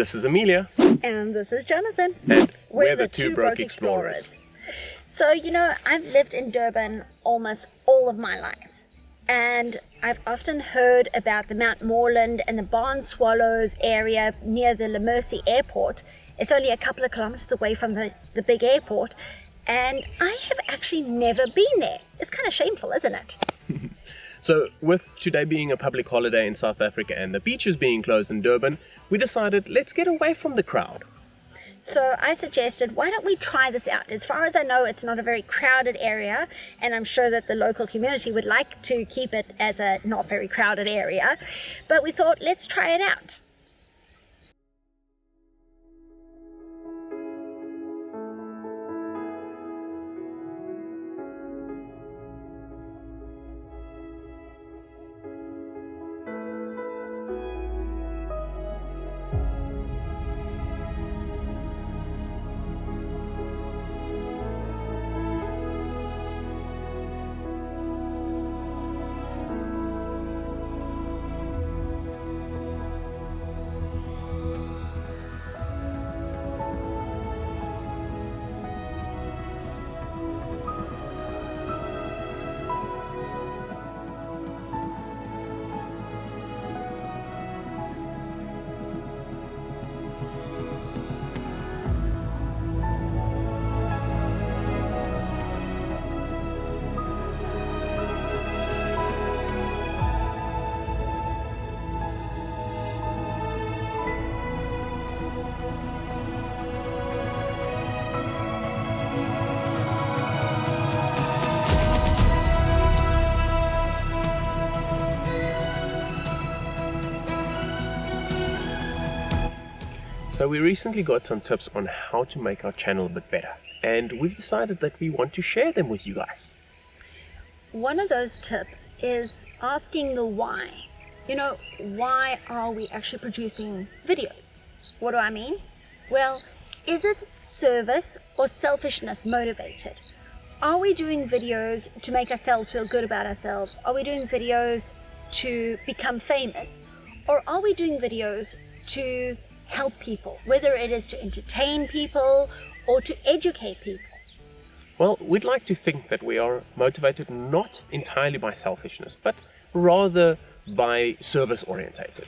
This is Amelia. And this is Jonathan. And we're the two broke explorers. So, I've lived in Durban almost all of my life. And I've often heard about the Mount Moreland and the Barn Swallows area near the Lemercy airport. It's only a couple of kilometers away from the big airport. And I have actually never been there. It's kind of shameful, isn't it? So, with today being a public holiday in South Africa and the beaches being closed in Durban, we decided let's get away from the crowd. So I suggested, why don't we try this out? As far as I know, it's not a very crowded area, and I'm sure that the local community would like to keep it as a not very crowded area. But we thought, let's try it out. So we recently got some tips on how to make our channel a bit better, and we've decided that we want to share them with you guys. One of those tips is asking the why. Why are we actually producing videos? What do I mean? Well, is it service or selfishness motivated? Are we doing videos to make ourselves feel good about ourselves? Are we doing videos to become famous? Or are we doing videos to help people, whether it is to entertain people or to educate people? Well, we'd like to think that we are motivated not entirely by selfishness, but rather by service orientated.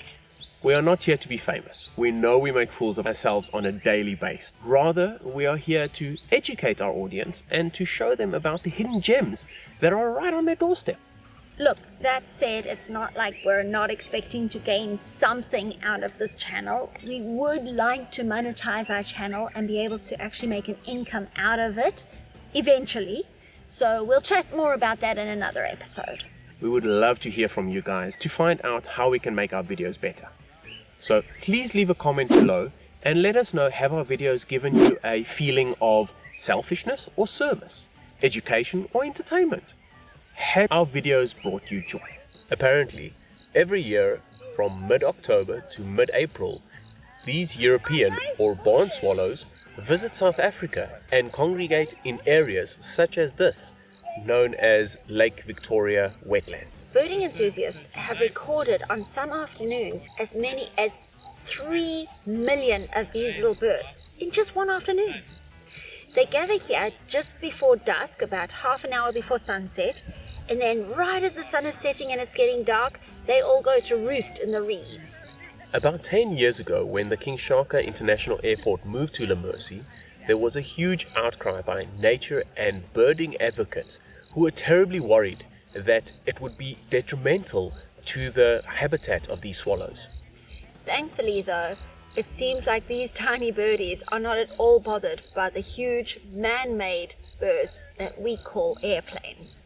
We are not here to be famous. We know we make fools of ourselves on a daily basis. Rather, we are here to educate our audience and to show them about the hidden gems that are right on their doorstep. Look, that said, it's not like we're not expecting to gain something out of this channel. We would like to monetize our channel and be able to actually make an income out of it eventually. So we'll chat more about that in another episode. We would love to hear from you guys to find out how we can make our videos better. So please leave a comment below and let us know, have our videos given you a feeling of selfishness or service, education or entertainment? Have our videos brought you joy? Apparently, every year from mid-October to mid-April, these European or barn swallows visit South Africa and congregate in areas such as this, known as Lake Victoria wetlands. Birding enthusiasts have recorded on some afternoons as many as 3 million of these little birds in just one afternoon. They gather here just before dusk, about half an hour before sunset, and then right as the sun is setting and it's getting dark, they all go to roost in the reeds. About 10 years ago, when the King Shaka International Airport moved to Lemercy, there was a huge outcry by nature and birding advocates who were terribly worried that it would be detrimental to the habitat of these swallows. Thankfully though, it seems like these tiny birdies are not at all bothered by the huge man-made birds that we call airplanes.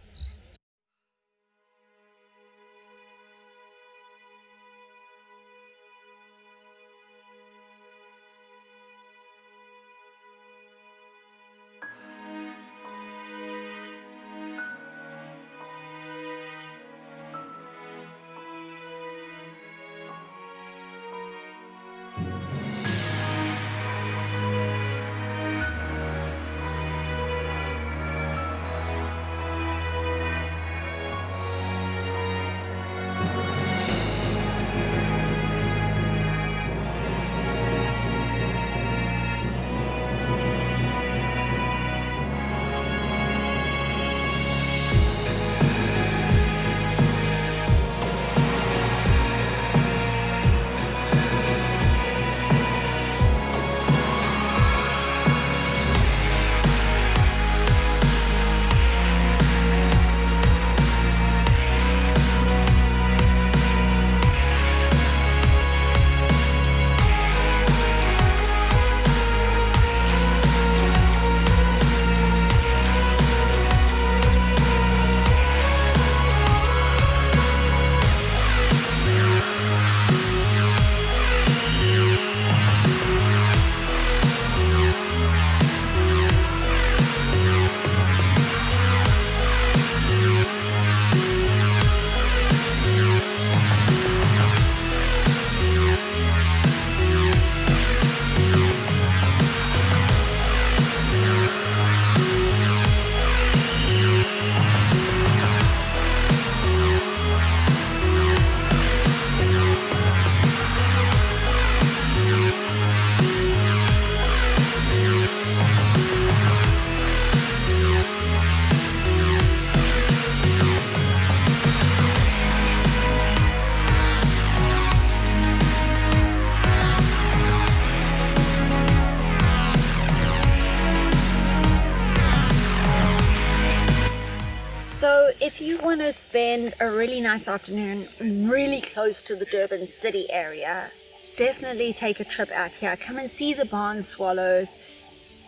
if you want to spend a really nice afternoon really close to the Durban city area, definitely take a trip out here. Come and see the barn swallows.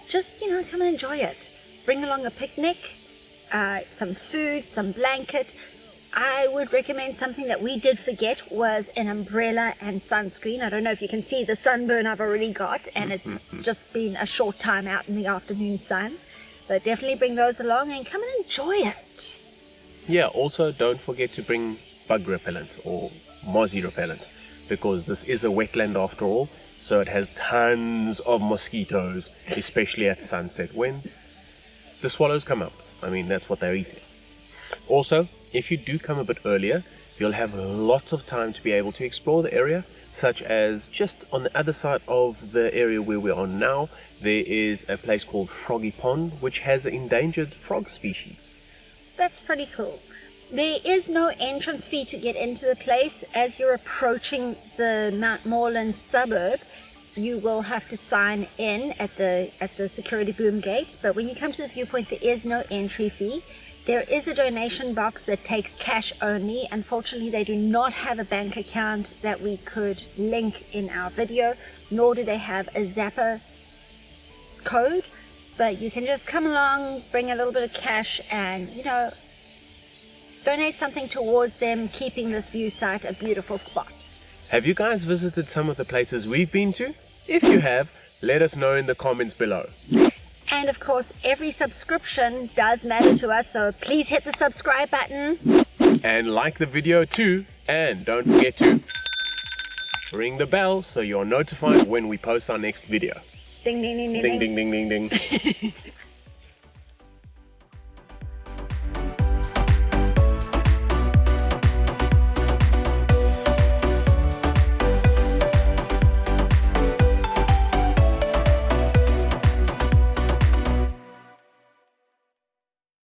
Just, come and enjoy it. Bring along a picnic, some food, some blanket. I would recommend something that we did forget was an umbrella and sunscreen. I don't know if you can see the sunburn I've already got, and it's just been a short time out in the afternoon sun. But definitely bring those along and come and enjoy it. Yeah, also don't forget to bring bug repellent or mozzie repellent, because this is a wetland after all, so it has tons of mosquitoes, especially at sunset when the swallows come up. I mean, that's what they're eating. Also, if you do come a bit earlier, you'll have lots of time to be able to explore the area, such as just on the other side of the area where we are now, there is a place called Froggy Pond, which has an endangered frog species. That's pretty cool. There is no entrance fee to get into the place. As you're approaching the Mount Moreland suburb, you will have to sign in at the security boom gate. But when you come to the viewpoint, there is no entry fee. There is a donation box that takes cash only. Unfortunately, they do not have a bank account that we could link in our video, nor do they have a Zapper code. But you can just come along, bring a little bit of cash, and donate something towards them keeping this view site a beautiful spot. Have you guys visited some of the places we've been to? If you have, let us know in the comments below. And of course, every subscription does matter to us, so please hit the subscribe button. And like the video too, and don't forget to ring the bell so you're notified when we post our next video. Ding, ding, ding, ding, Ding, ding, ding, ding, ding.